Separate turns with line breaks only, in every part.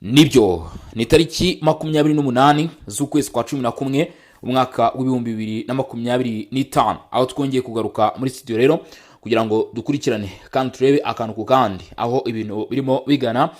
Nibyo ni tariki 28 z'ukwezi kwa 11 umwaka w'ibihumbi 2025 aho twongeye kugaruka muri studio rero kugira ngo dukurikirane kandi turebe akantu ku kandi aho ibintu birimo bigana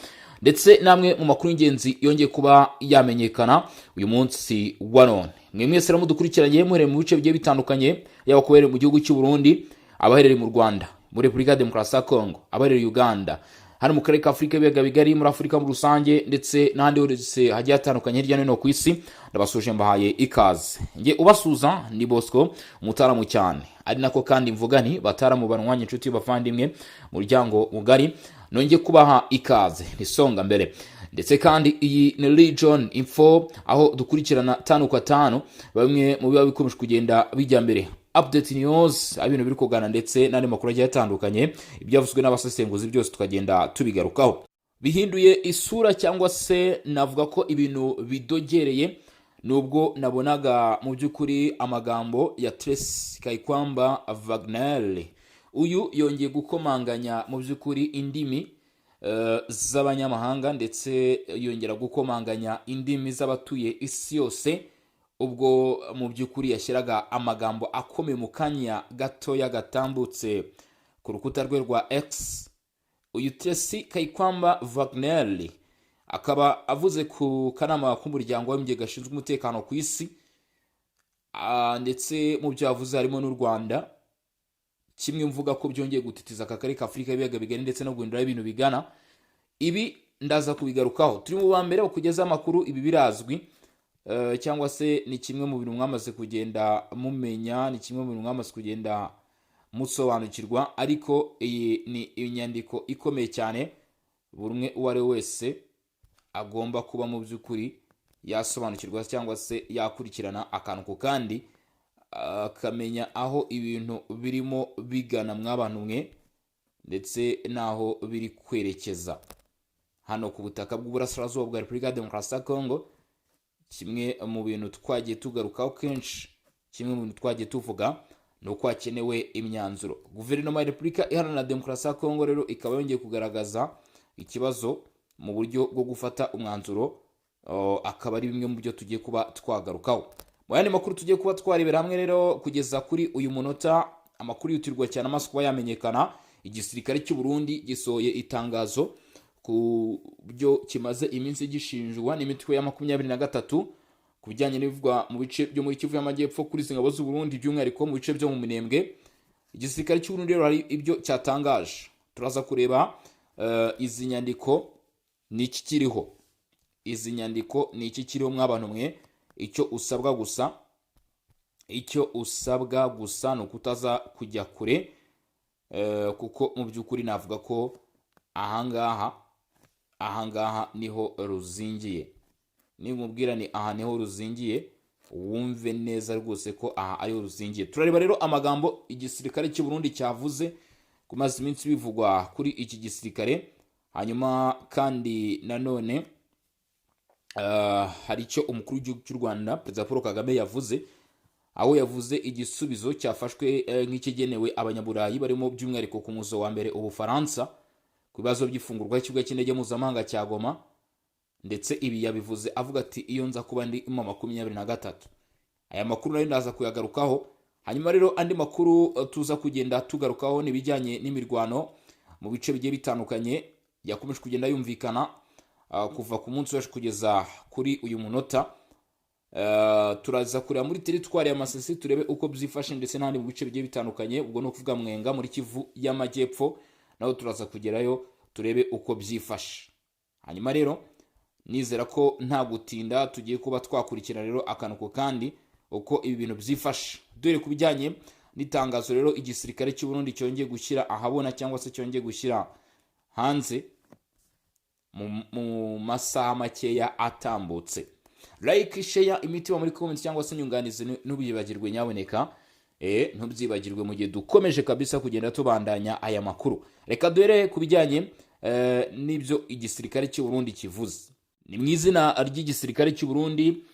ndetse namwe mu makuru y'ingenzi yongeye kuba yamenyekana uyu munsi wa none. Mwe mwese rero mudukurikiranye muhereye mu bice bigiye bitandukanye yaba kubereye mu gihugu cy'u Burundi, abaherereye mu Rwanda, muri Repubulika ya Demokarasi ya Kongo, abaherereye Uganda, hano mu karere ka Afurika y'ibiyaga bigari, muri Afurika muri rusange ndetse n'ahandi hose hagiye hatandukanye hirya no hino ku isi. Ndabasuje mbahaye ikaze. Nge ubasuza ni Bosco umutaramu cyane, ari nako kandi mvuga nti bataramu banwanye inshuti bavandimwe muryango mugari, nongeye kubaha ikaze nisonga mbere. Ndetse kandi iyi ni Legion Info aho dukurikirana tanu kwa tanu bamwe mu biba bikomeje kugenda bijya mbere, update news, ibintu biri kugana ndetse n'andi makuru agiye atandukanye, ibyavuzwe n'abasesenguzi byose tukagenda tubigarukaho. Bihinduye isura cyangwa se navuga ko ibintu bidogereye nubwo nabonaga mu by'ukuri amagambo ya Tracy Kaikwamba Wagner. Uyu yongeye gukomanganya mu by'ukuri indimi z'abanyamahanga ndetse yongera gukomanganya indimi z'abatuye isi yose, ubwo mu by'ukuri yashyiraga amagambo akomeye mu kanya gatoya gatambutse ku rukuta rwe rwa X. Uyu Tracy Kaikwamba Wagner akaba avuze ku kanama k'umuryango w'abibumbye gashinzwe umutekano ku isi, ndetse mu byo yavuze harimo n'u Rwanda, kimwe mvuga ko byongeye gutitiza akakari ka Afurika y'ibiyaga bigari ndetse no guhindura ibintu bigana. Ibi ndaza kubigarukaho. Turi mu bambere kugeza amakuru, ibi birazwi cyangwa se ni kimwe mu bintu mwamaze kugenda mumenya, ni kimwe mu bintu mwamaze kugenda musobanukirwa, ariko iyi ni inyandiko ikomeye cyane buri umwe uwo ari wese agomba kuba mu by'ukuri yasobanukirwa cyangwa se yakurikirana akantu ku kandi, akamenya aho ibintu birimo bigana mw'abantu mwe ndetse naho biri kwerekeza hano ku butaka bw'uburasirazuba bwa Repubulika ya Demokarasi ya Kongo. Kimwe mu bintu twagiye tugarukaho kenshi, kimwe mu bintu twagiye tuvuga ni uko hakenewe imyanzuro. Guverinoma ya Repubulika Iharanira Demokarasi ya Kongo rero ikaba yongeye kugaragaza ikibazo mu buryo bwo gufata umwanzuro, akaba ari bimwe mu byo tugiye kuba twagarukaho. Mu yandi makuru tugiye kuba twarebera hamwe rero kugeza kuri uyu munota, amakuru yutirwa cyane amaso kuba yamenyekana. Igisirikare cy'u Burundi gisohoye itangazo ku byo kimaze iminsi gishinjwa n'imitwe ya 23 ku bijyanye n'ibivugwa mu bice byo muri Kivu y'Amajyepfo kuri zingabo z'u Burundi, by'umwihariko mu bice byo mu Minembwe. Igisirikare cy'u Burundi rero hari ibyo cyatangaje, turaza kureba izi nyandiko ni iki kiriho, izi nyandiko ni iki kiriho mw'abantu mwe. Icyo usabwa gusa ni ukutaza kujya kure, kuko mu by'ukuri navuga ko ahangaha niho ruzingiye. Nimubwira ni aha niho ruzingiye, wumve neza rwose ko aha ariho ruzingiye. Turareba rero amagambo igisirikare cy'u Burundi cyavuze kumaze iminsi bivugwa kuri iki gisirikare. Hanyuma kandi nanone hari icyo umukuru w'igihugu cy'u Rwanda Perezida Paul Kagame yavuze, aho yavuze igisubizo cyafashwe nk'ikigenewe abanyaburayi barimo by'umwihariko ku muzo wa mbere Ubufaransa ku bibazo by'ifungurwa cy'ikibuga cy'indege mpuzamahanga cya Goma. Ndetse ibi yabivuze avuga ati iyo nza kuba ndi mu 23. Aya makuru nayo ndaza kuyagarukaho. Hanyuma rero andi makuru tuza kugenda tugarukaho n'ibijyanye n'imirwano mu bice bigiye bitandukanye yakomeje kugenda yumvikana kuva ku munsi waje kugeza kuri uyu munota. Turaza kureba muri teritwari ya Masisi turebe uko byifashe ndetse n'andi mu bice bigiye bitandukanye, ubwo no kuvuga Mwenga muri Kivu y'Amajyepfo, naho turaza kugerayo turebe uko byifashe. Hanyuma rero nizera ko nta gutinda tugiye kuba twakurikira rero akantu ko kandi uko ibi bintu byifashe. Dore ku bijyanye n'itangazo rero igisirikare cy'u Burundi cyongeye gushyira ahabona cyangwa se cyongeye gushyira hanze mu masaha makeya atambutse. Like, share, imitima muri comment cyangwa se nyunganizi ntubibagirwe nyaboneka, ntubyibagirwe mu gihe dukomeje kabisa kugenda tubandanya aya makuru. Reka duhere ku bijyanye n'ibyo igisirikare cy'u Burundi kivuze. Ni mu izina ry'igisirikare cy'u Burundi,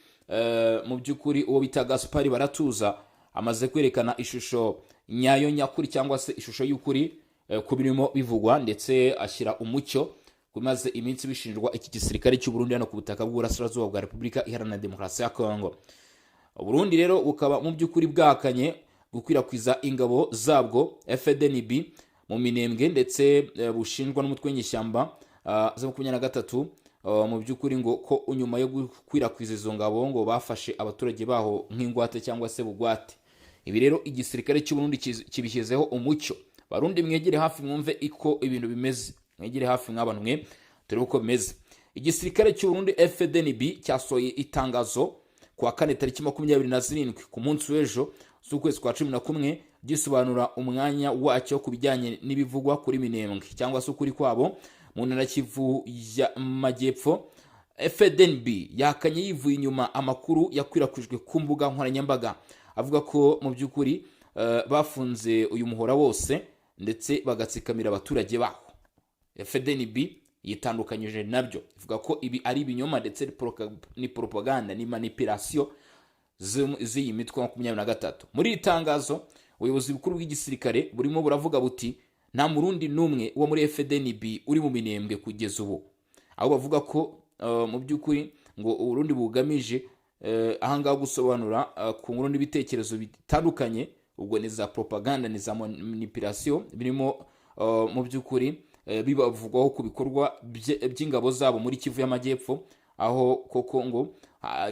mu by'ukuri uwo bita Gaspard Baratuza amaze kwerekana ishusho nyayo nyakuri cyangwa se ishusho y'ukuri ku birimo bivugwa, ndetse ashyira umucyo kumaze iminsi bishinjwa iki gisirikare cy'u Burundi hano ku butaka bw'Uburasirazuba bwa Repubulika Iharanira Demokarasi ya Kongo. Burundi rero bukaba mu by'ukuri bwahakanye gukwirakwiza ingabo zabwo FDNB mu Minembwe, ndetse bushinjwa n'umutwe w'inyeshyamba za 23 mu by'ukuri ngo ko unyuma yo gukwirakwiza izo ngabo ngo bafashe abaturage baho nk'ingwate cyangwa se bugwate. Ibi rero igisirikare cy'u Burundi kibishyizeho umucyo. Barundi mwegere hafi mwumve iko ibintu bimeze, mwegere hafi mw'abantu mwe turi uko bimeze. Igisirikare cy'u Burundi FDNB cyasohoye itangazo kwa 4 tariki 27 ku munsi w'ejo z'ukwezi kwa 11 gisobanura umwanya wacyo kubijyanye n'ibivugwa kuri Minembwe cyangwa se ukuri kwabo mu ntara Kivu y'Amajyepfo. FDNB yakanye yivuye inyuma amakuru yakwirakwijwe ku mbuga nkoranyambaga avuga ko mu by'ukuri bafunze uyu muhora wose ndetse bagatsikamira abaturage baho. FDNB yitandukanyije nabyo, ivuga ko ibi ari ibinyoma ndetse ni propaganda ni manipulation z'iyi mitwe ya 23. Muri itangazo ubuyobozi bukuru bw'igisirikare burimo buravuga buti nta murundi numwe wo muri FDNB uri mu Minembwe kugeza ubu, aho bavuga ko mu by'ukuri ngo Uburundi bugamije ahangaha gusobanura ku nkuru n'ibitekerezo bitandukanye, ubwo ni za propaganda ni za manipulation birimo mu by'ukuri bibavugwaho ku bikorwa by'ingabo zabo muri Kivu y'Amajyepfo, aho koko ngo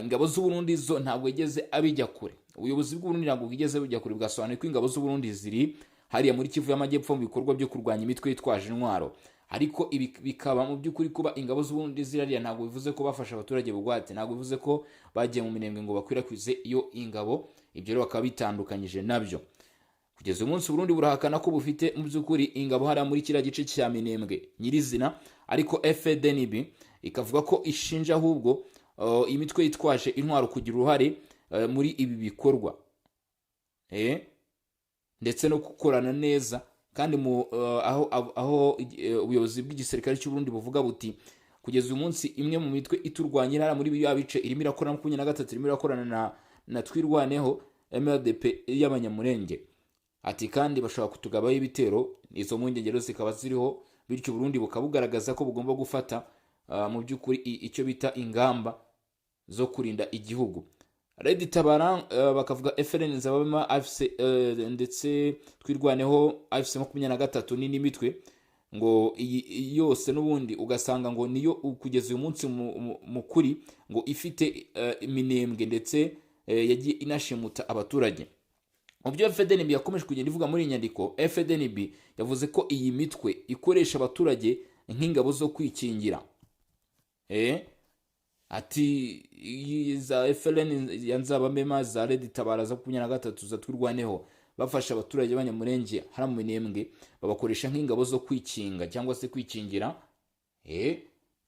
ingabo z'u Burundi zo ntabwo igeze abijya kure. Ubuyobozi bw'u Burundi ntabwo bigeze bujya kure, bwasobanuye ko ingabo z'u Burundi ziri hariya muri Kivu y'Amajyepfo mu bikorwa byo kurwanya imitwe yitwaje intwaro. Ariko ibi bikaba mu by'ukuri kuba ingabo z'u Burundi zirariya ntabwo bivuze ko bafasha abaturage bugwate, ntabwo bivuze ko bagiye mu Minembwe ngo bakwirakwize iyo ingabo. Ibyo rero bakaba bitandukanyije nabyo. Kugeza umunsi Burundi burahakana ko bufite mu by'ukuri ingabo hariya muri kiriya gice cya Minembwe nyirizina, ariko FDNB ikavuga ko ishinja ahubwo imitwe yitwaje intwaro kugira uruhare muri ibi bikorwa ndetse no gukorana neza. Kandi aho ubuyobozi bw'igisirikare cy'u Burundi buvuga buti kugeza uyu munsi imwe mu mitwe iturwanyira muri bya bice irimo irakorana 23 irimo irakorana na Twirwaneho MLDP y'Abanyamurenge. Ati kandi bashobora kutugabaho ibitero, izo mpungenge zikaba ziriho, bityo Burundi bukabugaragaza ko bugomba gufata mu by'ukuri icyo bita ingamba zo kurinda igihugu. Red Tabara bakavuga FLN Nzabamema AFC ndetse Twirwaneho AFC 23 nini mitwe ngo yose n'ubundi ugasanga ngo niyo kugeza uyu munsi mukuri ngo ifite Minembwe ndetse yagiye inashimuta abaturage. Mu byo FDNB yakomeje kugenda ivuga muri inyandiko, FDNB yavuze ko iyi mitwe ikoresha abaturage nk'ingabo zo kwikingira. Ati za FLN ya Nzabamema za Red Tabara za 23 za Twirwaneho bafasha abaturage b'Abanyamurenge hari mu Minembwe babakoresha nk'ingabo zo kwikinga cyangwa se kwikingira.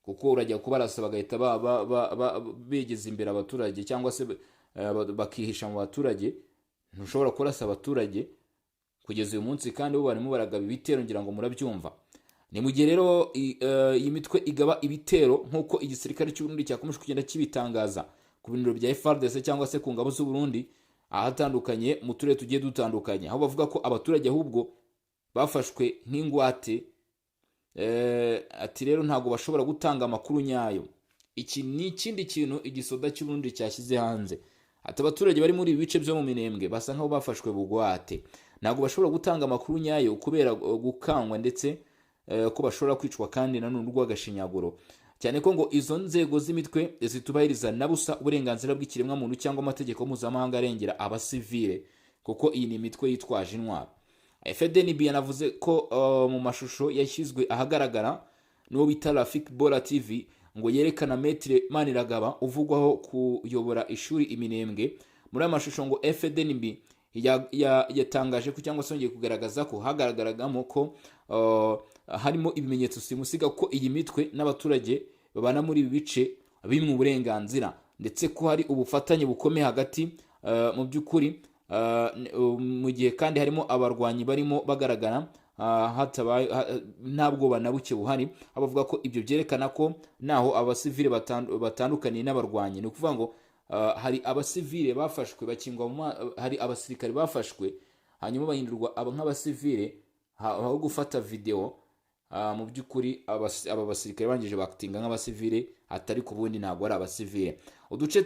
Kuko urajya kubarasa bagahita begeza imbere abaturage cyangwa se bakihisha mu baturage. Ntushobora kurasa abaturage kugeza uyu munsi kandi bo barimo baragaba ibitero, ngira ngo murabyumva. Ni mu gihe rero iyi mitwe igaba ibitero nk'uko igisirikare cy'u Burundi cyakomeje kugenda kibitangaza ku biniro bya FARDC cyangwa se ku ngabo z'u Burundi ahatandukanye mu turere tugiye dutandukanye, aho bavuga ko abaturage ahubwo bafashwe nk'ingwate. Ati rero ntabwo bashobora gutanga amakuru nyayo. Iki ni ikindi kintu igisoda cy'u Burundi cyashyize hanze. Ati abaturage bari muri ibi bice byo mu Minembwe basa nkaho bafashwe bugwate, ntabwo bashobora gutanga amakuru nyayo kubera gukangwa ndetse ko bashobora kwicwa kandi nanone urw'agashinyaguro, cyane ko ngo izo nzego z'imitwe zitubahiriza na busa uburenganzira bw'ikiremwa muntu cyangwa amategeko mpuzamahanga arengera abasivile, kuko iyi ni imitwe yitwaje intwaro. FDNB yanavuze ko mu mashusho yashyizwe ahagaragara n'uwo bita Rafik Bola TV ngo yerekana Maître Maniragaba uvugwaho kuyobora ishuri Iminembwe. Muri aya mashusho ngo FDNB yatangaje ko cyangwa se yongeye kugaragaza ko hagaragaragamo ko harimo ibimenyetso simusiga ko iyi mitwe n'abaturage babana muri ibi bice bimwe uburenganzira, ndetse ko hari ubufatanye bukomeye hagati mu by'ukuri mu gihe kandi harimo abarwanyi barimo bagaragara hatabaye ntabwo banabuke buhari. Abavuga ko ibyo byerekana ko naho abasivile batandukaniye n'abarwanyi, ni ukuvuga ngo hari abasivile bafashwe bakingwa, hari abasirikare bafashwe hanyuma bahindurwa nk'abasivile aho gufata video mu by'ukuri aba basirikare bangije bakutinga nk'abasivile, atari ku bundi ntabwo ari abasivile. Uduce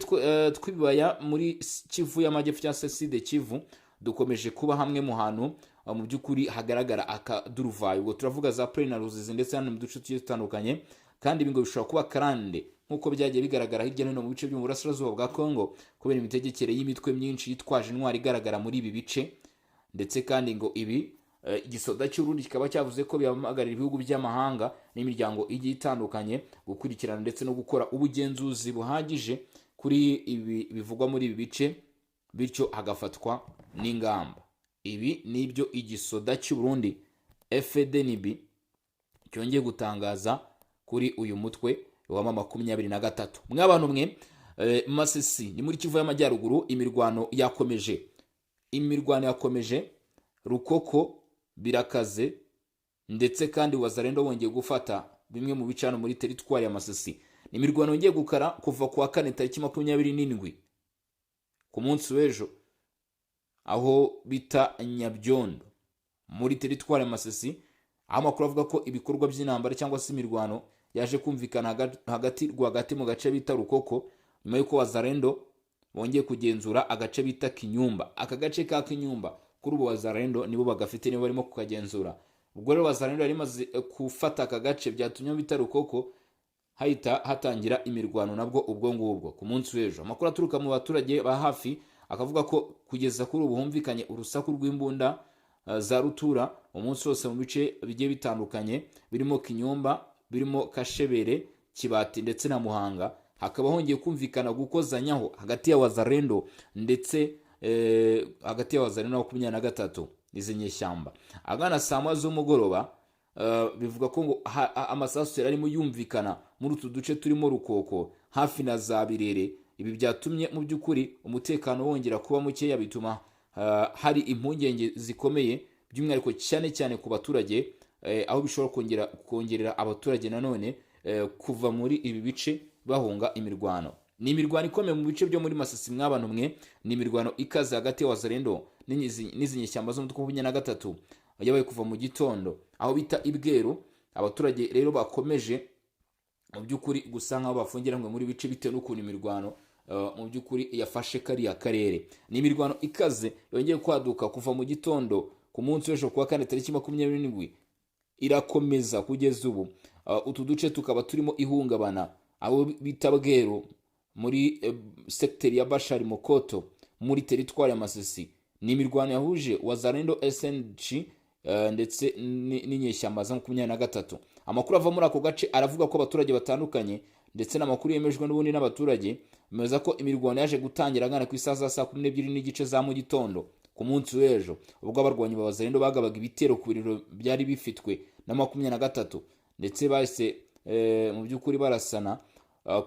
tw'ibibaya muri Kivu y'Amajyepfo cyangwa se Sud Kivu dukomeje kuba hamwe mu hantu mu by'ukuri hagaragara akaduruvayo. Ubwo turavuga za Plaine na Ruzizi ndetse hano mu duce tugiye dutandukanye, kandi ibi ngo bishobora kuba karande nk'uko byagiye bigaragara hirya no hino mu bice byo mu burasirazuba bwa Kongo, kubera imitegekere y'imitwe myinshi yitwaje intwari igaragara muri ibi bice. Ndetse kandi ngo ibi igisoda cy'Urundi kikaba cyavuze ko bihamagarira ibihugu by'amahanga n'imiryango igiye itandukanye gukurikirana ndetse no gukora ubugenzuzi buhagije kuri ibi bivugwa muri ibi bice, bityo hagafatwa n'ingamba. Ibi nibyo igisoda cy'Urundi FDNB cyongeye gutangaza kuri uyu mutwe wa 23. Mwabantu mwe, Masisi ni muri Kivu y'Amajyaruguru, imirwano yakomeje, Rukoko birakaze, ndetse kandi Wazalendo bongeye gufata bimwe mu bicano muri teritwari ya Masisi. Ni imirwano yongeye gukara kuva ku wa 4 tariki 27 ku munsi w'ejo, aho bita Nyabyondo muri teritwari ya Masisi, aho amakuru avuga ko ibikorwa by'intambara cyangwa se imirwano yaje kumvikana rwagati mu gace bita Rukoko, nyuma y'uko Wazalendo bongeye kugenzura agace bita Kinyumba. Aka gace ka Kinyumba kuri ubu Wazalendo nibo bagafite, nibo barimo kukagenzura. Ubwo rero Wazalendo yari maze gufata aka gace, byatumye bita Rukoko hahita hatangira imirwano nabwo ubwo ngubwo ku munsi w'ejo. Amakuru aturuka mu baturage ba hafi akavuga ko kugeza kuri ubu humvikanye urusaku rw'imbunda za rutura umunsi wose mu bice bigiye bitandukanye, birimo Kinyumba, birimo Kashebere, Kibati ndetse na Muhanga. Hakaba hongeye kumvikana gukozanyaho hagati ya Wazalendo ndetse hagati ya Wazalendo na 23 izi nyeshyamba. Agana saa moya z'umugoroba bivuga ko ngo amasasu yarimo yumvikana muri utu duce turimo Rukoko hafi na za Birere. Ibi byatumye mu by'ukuri umutekano wongera kuba mukeya, bituma hari impungenge zikomeye by'umwihariko cyane ku baturage, aho bishobora kongerera abaturage nanone kuva muri ibi bice bahunga imirwano. Ni imirwano ikomeye mu bice byo muri Masisi mwabantu mwe, ni imirwano ikaze hagati ya Wazalendo n'izi nyeshyamba zo mu 23 yabaye kuva mu gitondo aho bita Ibwero. Abaturage rero bakomeje mu by'ukuri gusa nkaho bafungiranwe muri bice bitewe n'ukuntu imirwano mu by'ukuri yafashe kariya karere. Ni imirwano ikaze yongeye kwaduka kuva mu gitondo ku munsi w'ejo kuwa 4 tariki 27 irakomeza kugeza ubu. Utu duce tukaba turimo ihungabana, abo bita Bwero muri sekiteri ya Bashari Mokoto muri teritwari ya Masisi. Ni imirwano yahuje Wazalendo SNG ndetse n'inyeshyamba za 23. Amakuru ava muri ako gace aravuga ko abaturage batandukanye ndetse n'amakuru yemejwe n'ubundi n'abaturage bemeza ko imirwano yaje gutangira ngana ku isaha za 12 n'igice za mu gitondo ku munsi w'ejo, ubwo abarwanyi ba Wazalendo bagabaga ibitero ku biriro byari bifitwe na 23 ndetse bahise mu by'ukuri barasana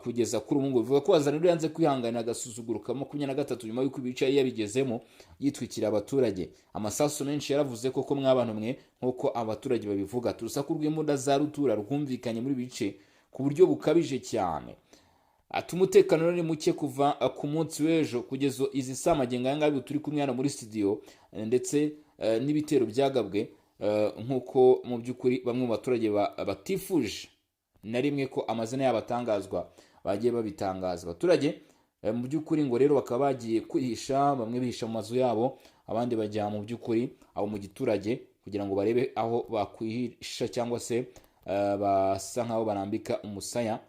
kugeza kuri ubu ngubu. Bivuga ko Wazalendo yanze kwihanganira agasuzuguro ka 23 nyuma y'uko ibice yabigezemo yitwikira abaturage. Amasasu menshi yaravuze ko mwabantu mwe nk'uko abaturage babivuga, turusaku rw'imbunda za rutura rwumvikanye muri bice ku buryo bukabije cyane. Umutekano ni muke kuva ku munsi w'ejo kugeza izi samagenga yangabi turi kumwe hano muri studio, ndetse n'ibitero byagabwe nk'uko mu by'ukuri bamwe mu baturage batifuje na rimwe ko amazina y'abatangazwa bagiye babitangaza. Abaturage mu by'ukuri ngo rero bakaba bagiye kwihisha, bamwe bihisha mu mazu yabo, abandi bajya mu by'ukuri aho mu giturage kugira ngo barebe aho bakwihisha cyangwa se basa nkaho barambika umusaya,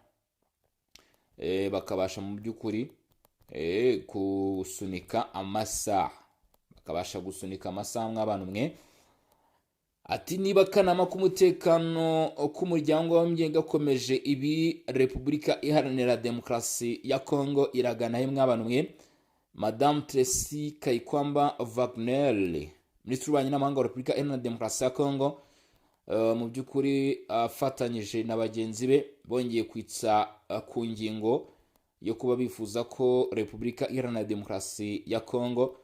bakabasha mu by'ukuri gusunika amasaha, bakabasha gusunika amasaha mw'abantu mwe. Ati niba kanama k'umutekano k'umuryango w'abambye gakomeje ibi, Repubulika Iharanira Demokarasi ya Kongo iragana he mw'abantu mwe. Madame Tracy Kayikwamba Wagner, Minisitiri w'Ububanyi n'Amahanga wa Repubulika Iharanira Demokarasi ya Kongo, mu by'ukuri afatanyije na bagenzi be bongeye kwitsa ku ngingo yo kuba bifuza ko Repubulika Iharanira Demokarasi ya Kongo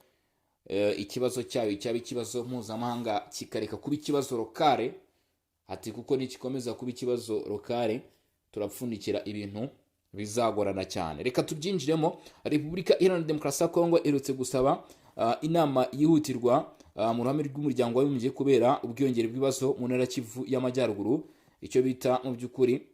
ikibazo cyayo cyaba ikibazo mpuzamahanga kikareka kuba ikibazo lokale. Ati kuko nikikomeza kuba ikibazo lokale turapfundikira ibintu bizagorana cyane. Reka tubyinjiremo. Repubulika Iharanira Demokarasi ya Kongo irutse gusaba inama yihutirwa mu ruhame rw'umuryango w'abibumbye kubera ubwiyongere bw'ibibazo mu ntara Kivu y'Amajyaruguru icyo bita mu by'ukuri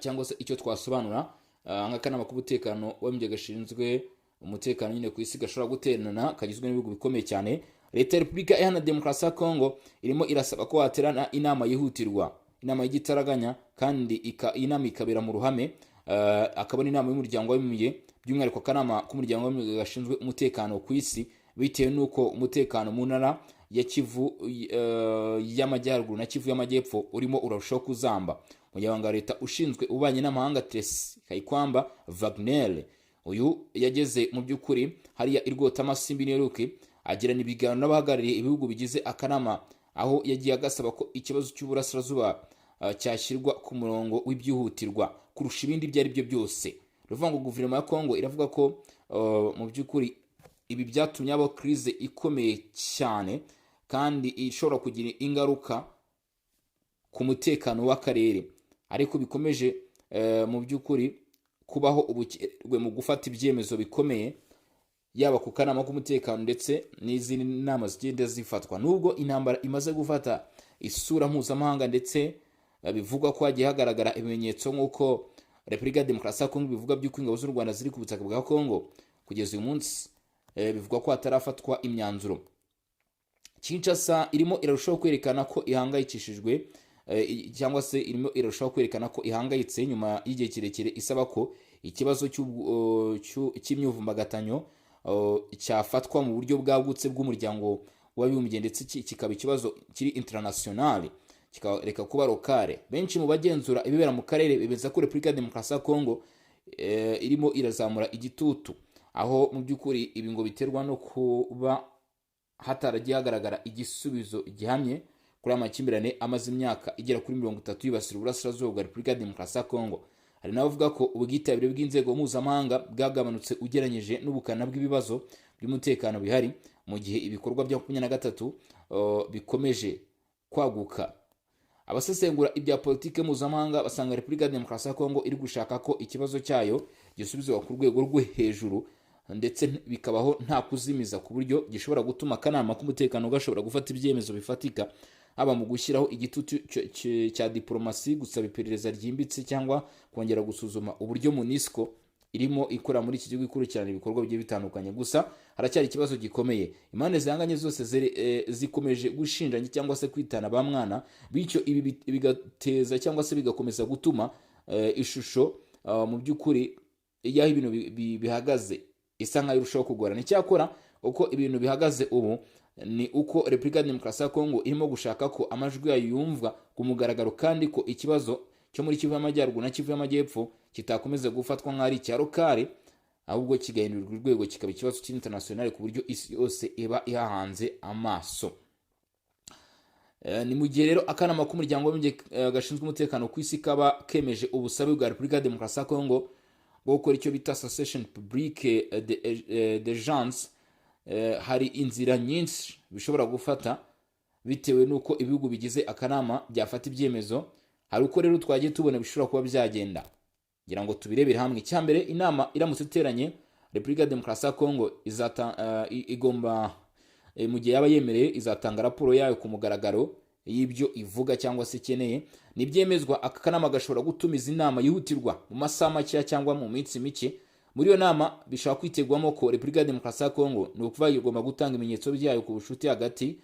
cyangwa se icyo twasobanura nk'akanama k'umutekano w'abibumbye gashinzwe umutekano nyine ku isi gashobora guterana kagizwe n'ibihugu bikomeye cyane. Leta ya Repubulika Iharanira Demokarasi ya Kongo irimo irasaba ko haterana inama yihutirwa, inama y'igitaraganya, kandi inama ikabera mu ruhame, akaba ari inama y'umuryango w'abibumbye, by'umwihariko akanama k'umuryango w'abibumbye gashinzwe umutekano ku isi, bitewe n'uko umutekano mu ntara ya Kivu y'amajyaruguru na Kivu y'amajyepfo urimo urarushaho kuzamba. Umunyamabanga wa leta ushinzwe ububanyi n'amahanga Tracy Kayikwamba Wagner, uyu yageze mu by'ukuri hariya irwota Masimbi Neruke, agirana ibiganiro n'abahagarariye ibihugu bigize akanama, aho yagiye agasaba ko ikibazo cy'uburasirazuba cyashyirwa ku murongo w'ibyihutirwa kurusha ibindi ibyo ari byo byose. Ruvuga ngo guverinoma ya Kongo iravuga ko mu by'ukuri ibi byatumye habaho crise ikomeye cyane kandi ishobora kugira ingaruka ku mutekano w'akarere, ariko bikomeje mu by'ukuri kubaho ubukererwe mu gufata ibyemezo bikomeye, yaba ku kanama k'umutekano ndetse n'izindi nama zigenda zifatwa. Nubwo intambara imaze gufata isura mpuzamahanga ndetse bivugwa ko hagiye hagaragara ibimenyetso nk'uko Repubulika ya Demokarasi ya Kongo bivuga by'uko ingabo z'u Rwanda ziri ku butaka bwa Kongo, kugeza uyu munsi bivugwa ko hatarafatwa imyanzuro. Kinshasa irimo irarushaho kwerekana ko ihangayikishijwe cyangwa se irimo irarushaho kwerekana ko ihangayitse nyuma y'igihe kirekire isaba ko ikibazo cy'imyivumbagatanyo cyafatwa mu buryo bwagutse bw'umuryango w'abibumbye, ndetse kikaba ikibazo kiri international, kikareka kuba lokale. Benshi mu bagenzura ibibera mu karere bemeza ko Repubulika ya Demokarasi ya Kongo irimo irazamura igitutu, aho mu by'ukuri ibi ngo biterwa no kuba hataragiye hagaragara igisubizo gihamye kuri amakimbirane amaze imyaka igera kuri 30 yibasira uburasirazuba bwa Repubulika ya Demokarasi ya Kongo. Hari n'abavuga ko ubwitabire bw'inzego mpuzamahanga bwagabanutse ugereranyije n'ubukana bw'ibibazo by'umutekano bihari, mu gihe ibikorwa bya 23 bikomeje kwaguka. Abasesengura ibya politike mpuzamahanga basanga Repubulika ya Demokarasi ya Kongo iri gushaka ko ikibazo cyayo gisubizwa ku rwego rwo hejuru, ndetse bikabaho nta kuzimiza, ku buryo gishobora gutuma akanama k'umutekano gashobora gufata ibyemezo bifatika, haba mu gushyiraho igitutu cya diplomasi, gusaba iperereza ryimbitse, cyangwa kongera gusuzuma uburyo MONUSCO irimo ikora muri iki gihugu ikurikirana ibikorwa bigiye bitandukanye. Gusa haracyari ikibazo gikomeye, impande zihanganye zose zikomeje gushinjanya cyangwa se kwitana ba mwana, bityo ibi bigateza cyangwa se bigakomeza gutuma ishusho mu by'ukuri y'aho ibintu bihagaze isa nkaho irushaho kugorana. Icyakora uko ibintu bihagaze ubu ni uko Repubulika ya Demokarasi ya Kongo irimo gushaka ko amajwi yayo yumvwa ku mugaragaro, kandi ko ikibazo cyo muri Kivu y'amajyaruguru na Kivu y'amajyepfo kitakomeza gufatwa nk'ari icya lokale, ahubwo kigahindurirwa urwego kikaba ikibazo cy'international, ku buryo isi yose iba ihahanze amaso. Ni mu gihe rero akanama k'umuryango w'abibumbye gashinzwe umutekano ku isi kaba kemeje ubusabe bwa Repubulika ya Demokarasi ya Kongo bwo gukora icyo bita cessation publique d'urgence. Hari inzira nyinshi bishobora gufata bitewe n'uko ibihugu bigize akanama byafata ibyemezo. Hari uko rero twagiye tubona bishobora kuba byagenda, ngira ngo tubirebere hamwe. Icyambere, inama iramutse iteranye, Repubulika ya Demokarasi ya Kongo igomba mu gihe yaba yemereye izatanga raporo yayo ku mugaragaro y'ibyo ivuga cyangwa se ikeneye. Nibyemezwa, aka kanama gashobora gutumiza inama yihutirwa mu masaha make cyangwa mu minsi mike. Muri iyo nama bishobora kwitegwamo ko Repubulika ya Demokarasi ya Kongo ni ukuvuga igomba gutanga ibimenyetso byayo ku bucuti hagati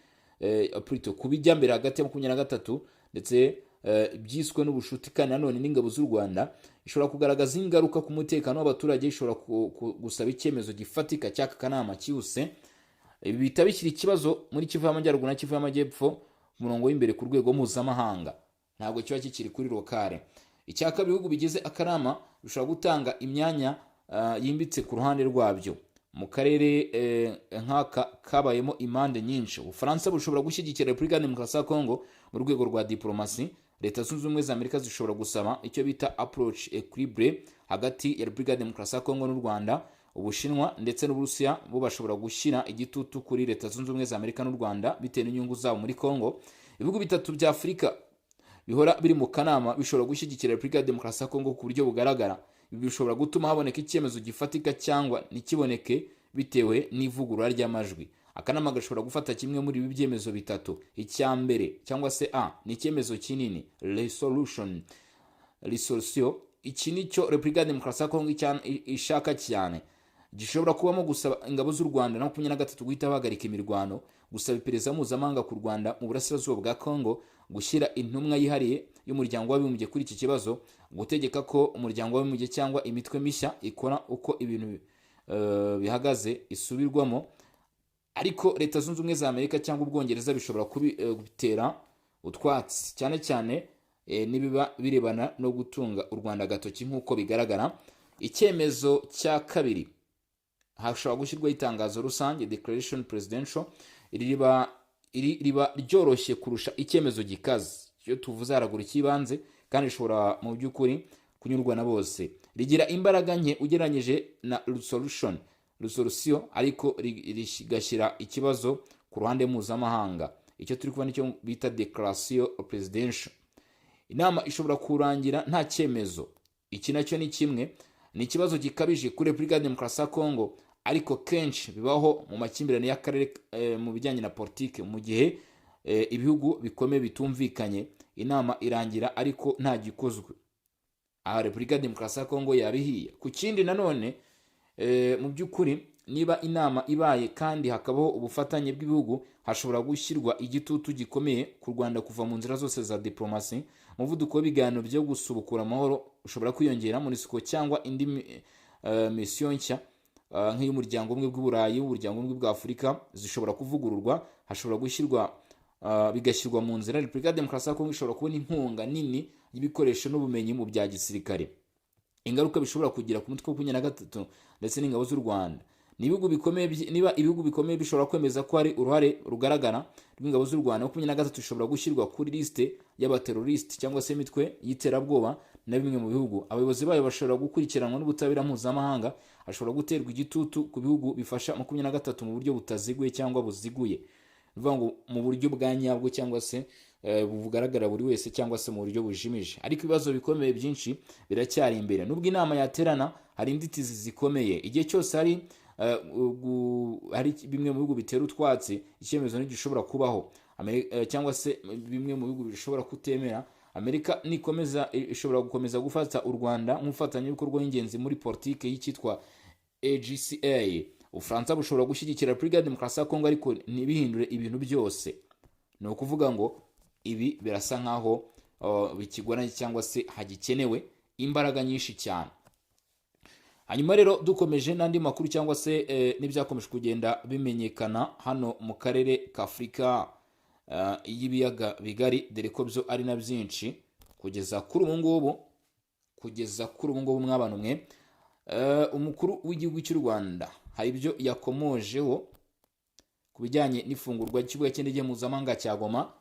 ku bijya mbere hagati ya 23 ndetse byiswe n'ubushuti, kandi nanone n'ingabo z'u Rwanda, ishobora kugaragaza ingaruka ku mutekano w'abaturage, ishobora gusaba icyemezo gifatika cy'aka kanama cyihuse. Ibi bihita bishyira ikibazo muri Kivu y'amajyaruguru na Kivu y'amajyepfo ku murongo w'imbere ku rwego mpuzamahanga, ntabwo kiba kikiri kuri lokale. Icyaka ibihugu bigize akanama bishobora gutanga imyanya yimbitse ku ruhande rwabyo mu karere nk'aka kabayemo impande nyinshi. Ubufaransa bushobora gushyigikira Repubulika ya Demokarasi ya Kongo mu rwego rwa diplomasi. Leta zunze ubumwe za Amerika zishobora gusaba icyo bita approach equilibre hagati ya Repubulika ya Demokarasi ya Kongo n'u Rwanda. Ubushinwa ndetse n'Uburusiya bo bashobora gushyira igitutu kuri Leta zunze ubumwe za Amerika n'u Rwanda bitewe n'inyungu zabo muri Kongo. Ibihugu bitatu bya Afurika bihora biri mu kanama bishobora gushyigikira Repubulika ya Demokarasi ya Kongo ku buryo bugaragara. Ibi bishobora gutuma haboneka icyemezo gifatika cyangwa nikiboneke bitewe n'ivugurura ry'amajwi. akanama gashobora gufata kimwe muri ibi byemezo bitatu. Icya mbere cyangwa se A ni icyemezo kinini, resolution. Iki nicyo Repubulika Demokarasi ya Kongo ishaka cyane, gishobora kubamo gusaba ingabo z'u Rwanda na 23 guhita bahagarika imirwano, gusaba iperereza mpuzamahanga ku Rwanda mu burasirazuba bwa Kongo, gushyira intumwa yihariye y'umuryango w'abibumbye kuri iki kibazo, gutegeka ko umuryango w'abibumbye cyangwa imitwe mishya ikora uko ibintu bihagaze isubirwamo. Ariko Leta Zunze Ubumwe za Amerika cyangwa Ubwongereza bishobora kubitera utwatsi, cyane cyane nibiba birebana no gutunga u Rwanda gatoki nk'uko bigaragara. Icyemezo cya kabiri, hashobora gushyirwaho itangazo rusange, declaration presidential. Iri riba ryoroshye kurusha icyemezo gikaze, iyo tuvuze haragura ikibanze kandi rishobora mu by'ukuri kunyurwa na bose. Rigira imbaraga nke ugereranyije na resolution, ariko rigashyira ikibazo ku ruhande mpuzamahanga. Icyo turi kubona nicyo bita declaration presidential. Inama ishobora kurangira nta cyemezo. Iki nacyo ni kimwe, ni ikibazo gikabije kuri Repubulika Demokarasi ya Kongo, ariko kenshi bibaho mu makimbirane y'akarere mu bijyanye na politike. Mu gihe ibihugu bikomeye bitumvikanye, inama irangira ariko nta gikozwe. Aha Repubulika Demokarasi ya Kongo yabihiye. Ku kindi nanone, mu by'ukuri niba inama ibaye kandi hakabaho ubufatanye bw'ibihugu, hashobora gushyirwa igitutu gikomeye ku Rwanda kuva mu nzira zose za diplomasi. Umuvuduko w'ibiganiro byo gusubukura amahoro ushobora kwiyongera. MONUSCO cyangwa indi mission nshya nk'iy'umuryango umwe bw'Uburayi, umuryango umwe bwa Afurika zishobora kuvugururwa, hashobora gushyirwa bigashyirwa mu nzira. Repubulika Demokarasi ya Kongo ishobora kubona inkunga nini y'ibikoresho n'ubumenyi mu bya gisirikare. Ingaruka bishobora kugira ku mutwe wa 23 ndetse n'ingabo z'u Rwanda. Niba ibihugu bikomeye bishobora kwemeza ko hari uruhare rugaragara rw'ingabo z'u Rwanda, 23 ishobora gushyirwa kuri liste y'abateroriste cyangwa se imitwe y'iterabwoba na bimwe mu bihugu. Abayobozi bayo bashobora gukurikiranwa n'ubutabera mpuzamahanga. Hashobora guterwa igitutu ku bihugu bifasha 23 mu buryo butaziguye cyangwa buziguye, bivuga ngo mu buryo bwa nyabwo cyangwa se bugaragara buri wese cyangwa se mu buryo bujimije. Ariko ibibazo bikomeye byinshi biracyari imbere. Nubwo inama yaterana, hari inditizi zikomeye. Igihe cyose hari bimwe mu bihugu bitera utwatsi, icyemezo ntigishobora kubaho, cyangwa se bimwe mu bihugu bishobora kutemera. Amerika nikomeza ishobora gukomeza gufata u Rwanda nk'umufatanyabikorwa w'ingenzi muri politike y'icyitwa AGCA. Ufaransa bushobora gushyigikira Repubulika Demokarasi ya Kongo ariko ntibihindure ibintu byose. Ni ukuvuga ngo ibi birasa nkaho bikigoranye cyangwa se hagikenewe imbaraga nyinshi cyane. Hanyuma rero dukomeje n'andi makuru cyangwa se n'ibyakomeje kugenda bimenyekana hano mu karere ka Afurika y'ibiyaga bigari, dore ko byo ari na byinshi kugeza kuri ubu ngubu mw'abantu mwe. Umukuru w'igihugu cy'u Rwanda hari ibyo yakomojeho ku bijyanye n'ifungurwa ry'ikibuga cy'indege mpuzamahanga cya Goma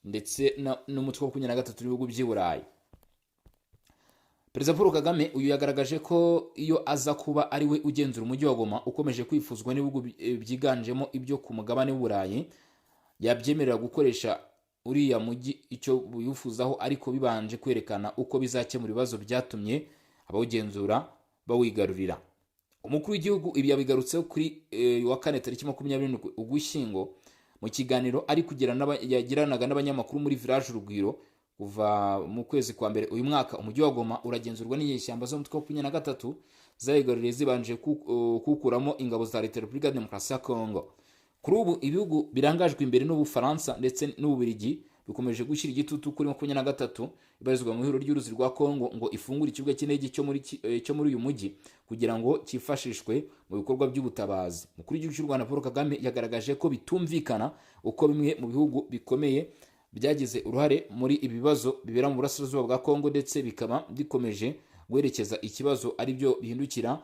ndetse n'umutwe wa 23 w'ibihugu by'i Burayi. Perezida Paul Kagame uyu yagaragaje ko iyo aza kuba ari we ugenzura umujyi wa Goma ukomeje kwifuzwa n'ibihugu byiganjemo ibyo ku mugabane w'Uburayi, yabyemerera gukoresha uriya mujyi icyo bifuzaho, ariko bibanje kwerekana uko bizakemura ibibazo byatumye abawugenzura bawigarurira. Umukuru w'igihugu ibi yabigarutseho kuri wa kane tariki 27 Ugushyingo mu kiganiro ari yagiranaga n'abanyamakuru muri Village Urugwiro. Kuva mu kwezi kwa mbere uyu mwaka, umujyi wa Goma uragenzurwa n'inyeshyamba zo mu mutwe wa 23 zayigaruriye zibanje kukuramo ingabo za Leta ya Repubulika Demokarasi ya Kongo. Kuri ubu ibihugu birangajwe imbere n'Ubufaransa ndetse n'Ububiligi bikomeje gushyira igitutu kuri 23 ibarizwa mu ihuriro ry'uruzi rwa Kongo ngo ifungure ikibuga cy'indege cyo muri uyu mujyi kugira ngo cyifashishwe mu bikorwa by'ubutabazi. Umukuru w'igihugu cy'u Rwanda Paul Kagame yagaragaje ko bitumvikana uko bimwe mu bihugu bikomeye byagize uruhare muri ibi bibazo bibera mu burasirazuba bwa Kongo ndetse bikaba bikomeje guherekeza ikibazo ari byo bihindukira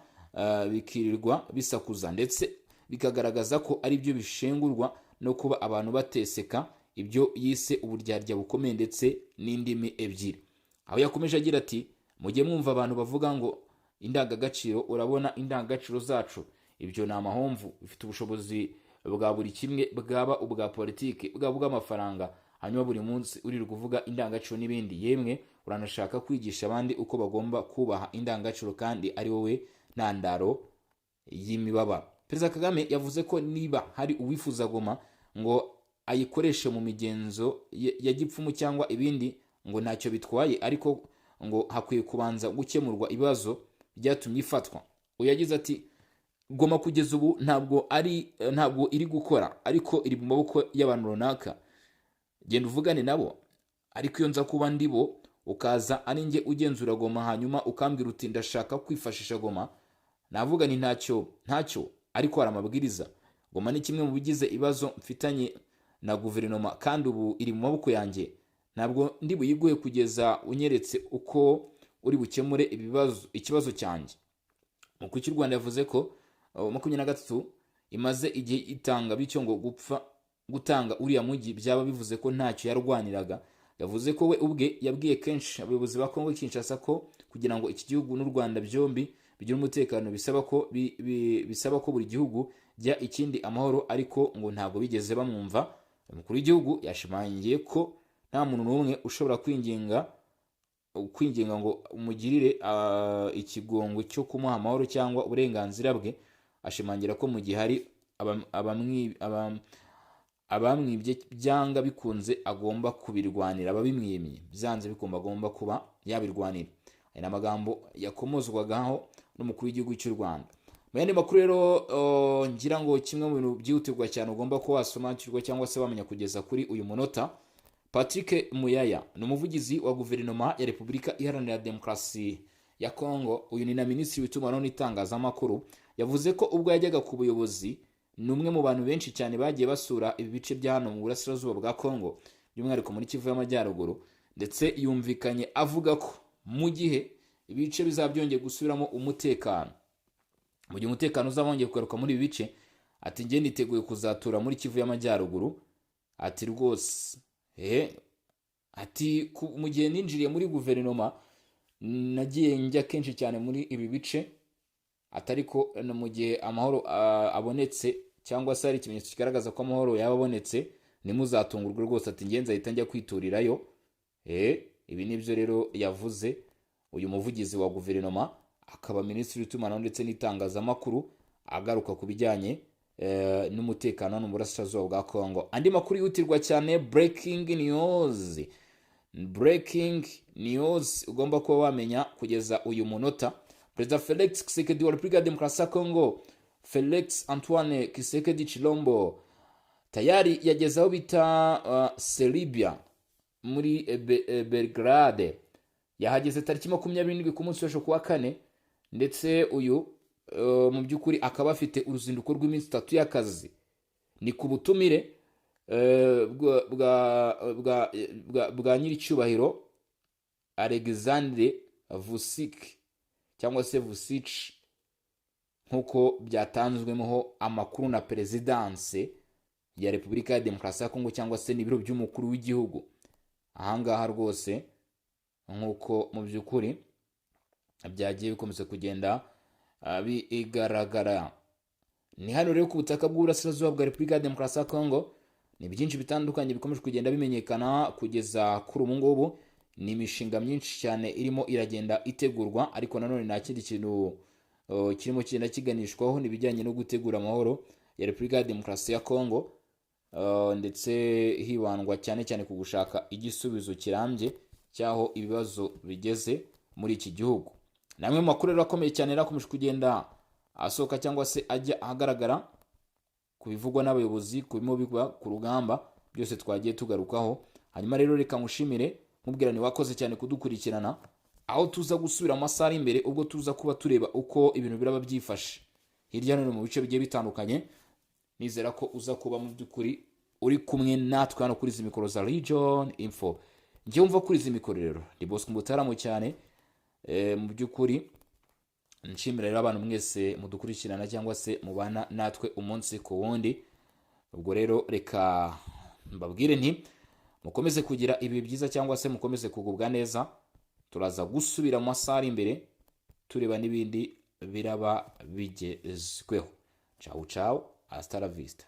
bikirirwa bisakuza ndetse bikagaragaza ko ari byo bishengurwa no kuba abantu bateseka, ibyo yise uburyarya bukomeye ndetse n'indimi ebyiri. Aho yakomeje agira ati, mujye mwumva abantu bavuga ngo indangagaciro, urabona indangagaciro zacu ibyo ni amahomvu, bifite ubushobozi bwa buri kimwe, bwaba ubwa politiki, bwaba ubw'amafaranga, hanyuma buri munsi uri kuvuga indangagaciro n'ibindi, yemwe uranashaka kwigisha abandi uko bagomba kubaha indangagaciro kandi ari wowe ntandaro y'imibabaro. Perezida Kagame yavuze ko niba hari uwifuza Goma ngo ayikoreshe mu migenzo ya gipfumu cyangwa ibindi ngo ntacyo bitwaye, ariko ngo hakwiye kubanza gukemurwa ibibazo byatumye ifatwa. Uyu yagize ati Goma kugeza ubu ntabwo iri gukora, ariko iri mu maboko y'abantu runaka. Genda uvugane nabo, ariko iyo nza kuba ndibo ukaza ari njye ugenzura Goma hanyuma ukambwira uti ndashaka kwifashisha Goma, navuga ni ntacyo, ariko hari amabwiriza. Goma ni kimwe mu bigize ibibazo mfitanye na guverinoma kandi ubu iri mu maboko yanjye. Ntabwo ndi buyiguhe kugeza unyeretse uko uri bukemure ikibazo cyanjye. Umukuru w'u Rwanda yavuze ko 23 imaze igihe itanga, bityo ngo gutanga uriya mujyi byaba bivuze ko ntacyo yarwaniraga. Yavuze ko we ubwe yabwiye kenshi abayobozi ba Kongo Kinshasa ko kugira ngo iki gihugu n'u Rwanda byombi bigira umutekano bisaba ko buri gihugu jya ikindi amahoro, ariko ngo ntabwo bigeze bamwumva. Umukuru w'igihugu yashimangiye ko nta muntu n'umwe ushobora kwinginga ngo umugirire ikigongo cyo kumuha amahoro cyangwa uburenganzira bwe. Ashimangira ko mu gihe hari abamwibye byanga bikunze agomba kubirwanira, ababimwimye byanze bikumba agomba kuba yabirwanira. Aya ni amagambo yakomozwagaho n'umukuru w'igihugu cy'u Rwanda. Mu yandi makuru rero ngira ngo kimwe mu bintu byihutirwa cyane ugomba ko wasobanukirwa cyangwa se wamenya kugeza kuri uyu munota, Patrick Muyaya ni umuvugizi wa guverinoma ya Repubulika Iharanira Demokarasi ya Kongo. Uyu ni na minisitiri w'itumanaho n'itangazamakuru. Yavuze ko ubwo yajyaga ku buyobozi ni umwe mu bantu benshi cyane bagiye basura ibi bice bya hano mu burasirazuba bwa Kongo, by'umwihariko muri Kivu y'Amajyaruguru, ndetse yumvikanye avuga ko mu gihe ibice bizabyongeye gusubiramo umutekano, mu gihe umutekano uzabongeye kugaruka muri ibi bice, ati njye niteguye kuzatura muri Kivu y'Amajyaruguru. Ati rwose ati mu gihe ninjiriye muri guverinoma nagiye njya kenshi cyane muri ibi bice, atariko mu gihe amahoro abonetse cyangwa se hari ikimenyetso kigaragaza ko amahoro yaba abonetse nimuzatungurwe rwose. Ati ngenza ahita njya kwiturirayo. Ibi nibyo rero yavuze uyu muvugizi wa guverinoma, akaba minisitiri w'itumanaho ndetse n'itangazamakuru, agaruka ku bijyanye n'umutekano mu burasirazuba bwa Kongo. Andi makuru yihutirwa cyane, breaking news ugomba kuba wamenya kugeza uyu munota. Perezida Felix Tshisekedi wa Repubulika ya Demokarasi ya Kongo, Felix Antoine Tshisekedi Chilombo, tayari yageze aho bita Serbia muri Belgrade. Yahageze tariki 27 ku munsi w'ejo kuwa kane, ndetse uyu mu by'ukuri akaba afite uruzinduko rw'iminsi 3 y'akazi. Ni ku butumire bwa nyiricyubahiro Alexandre Vucic cyangwa se Vucic, nkuko byatanzweho amakuru na Perezidanse ya Repubulika ya Demokarasi ya Kongo cyangwa se n'ibiro by'umukuru w'igihugu. Ahangaha rwose nkuko mu by'ukuri byagiye bikomeza kugenda bigaragara, ni hano rero ku butaka bw'uburasirazuba bwa Repubulika ya Demokarasi ya Kongo. Ni byinshi bitandukanye bikomeje kugenda bimenyekana kugeza kuri ubu ngubu. Ni imishinga myinshi cyane irimo iragenda itegurwa, ariko nanone nta kindi kintu kirimo kigenda kiganishwaho n'ibijyanye no gutegura amahoro ya Repubulika ya Demokarasi ya Kongo, ndetse hibandwa cyane cyane ku gushaka igisubizo kirambye cyaho ibibazo bigeze muri iki gihugu. Namwe mu makuru rero akomeye cyane rakomeje kugenda asohoka cyangwa se ajya ahagaragara ku bivugwa n'abayobozi, ku bimo bigwa ku rugamba, byose twagiye tugarukaho. Hanyuma rero reka ngushimire mubwira ni wakoze cyane kudukurikirana, aho tuza gusubira amasaha imbere ubwo tuza kuba tureba uko ibintu biraba byifashe hirya no hino mu bice bigiye bitandukanye. Nizera ko uza kuba mu by'ukuri uri kumwe natwe hano kuri izi mikoro za Region Info. Njye umva kuri izi mikoro rero ndi Bosco Mbutaramo cyane. Mu by'ukuri nshimira rero abantu mwese mudukurikirana cyangwa se mubana natwe umunsi ku wundi. Ubwo rero reka mbabwire nti mukomeze kugira ibi byiza cyangwa se mukomeze kugubwa neza. Turaza gusubira mu masaha imbere tureba n'ibindi biraba bigezweho. Ciao ciao, hasta la vista.